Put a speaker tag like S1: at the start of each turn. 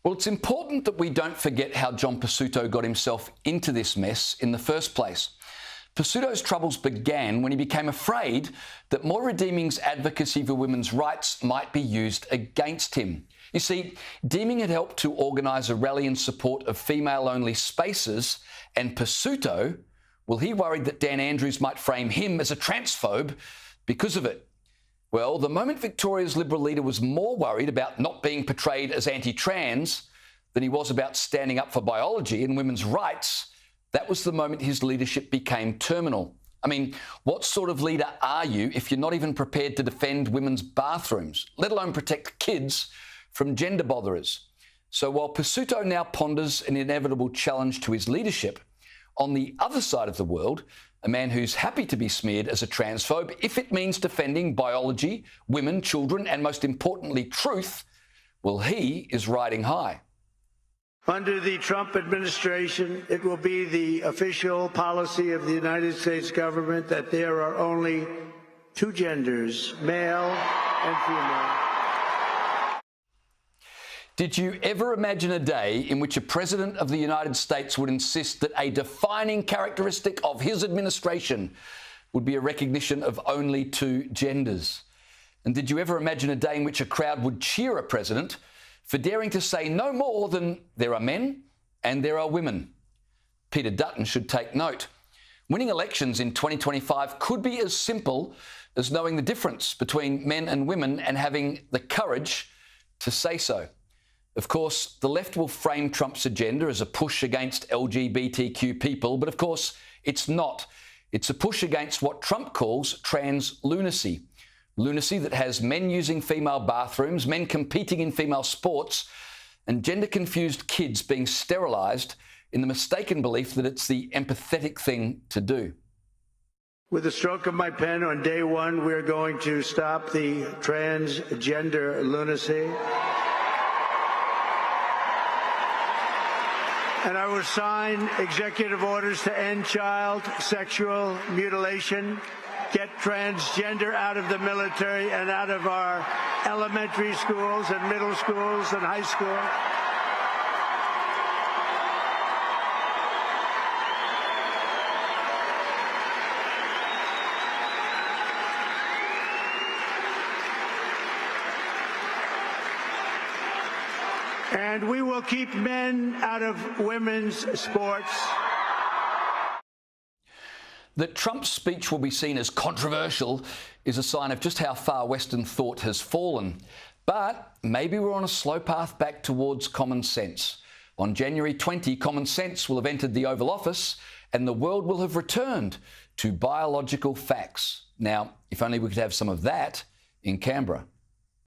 S1: Well, it's important that we don't forget how John Pesutto got himself into this mess in the first place. Pesutto's troubles began when he became afraid that More Redeeming's advocacy for women's rights might be used against him. You see, Deeming had helped to organise a rally in support of female-only spaces, and Pesutto, well, he worried that Dan Andrews might frame him as a transphobe because of it. Well, the moment Victoria's Liberal leader was more worried about not being portrayed as anti-trans than he was about standing up for biology and women's rights, that was the moment his leadership became terminal. I mean, what sort of leader are you if you're not even prepared to defend women's bathrooms, let alone protect kids from gender botherers? So while Pesutto now ponders an inevitable challenge to his leadership, on the other side of the world, a man who's happy to be smeared as a transphobe if it means defending biology, women, children, and most importantly, truth, well, he is riding high.
S2: Under the Trump administration, it will be the official policy of the United States government that there are only two genders, male and female.
S1: Did you ever imagine a day in which a president of the United States would insist that a defining characteristic of his administration would be a recognition of only two genders? And did you ever imagine a day in which a crowd would cheer a president for daring to say no more than there are men and there are women? Peter Dutton should take note. Winning elections in 2025 could be as simple as knowing the difference between men and women and having the courage to say so. Of course, the left will frame Trump's agenda as a push against LGBTQ people, but of course, it's not. It's a push against what Trump calls trans lunacy. Lunacy that has men using female bathrooms, men competing in female sports, and gender-confused kids being sterilised in the mistaken belief that it's the empathetic thing to do.
S2: With the stroke of my pen on day one, we're going to stop the transgender lunacy. And I will sign executive orders to end child sexual mutilation, get transgender out of the military and out of our elementary schools and middle schools and high school. And we will keep men out of women's sports.
S1: That Trump's speech will be seen as controversial is a sign of just how far Western thought has fallen. But maybe we're on a slow path back towards common sense. On January 20, common sense will have entered the Oval Office and the world will have returned to biological facts. Now, if only we could have some of that in Canberra.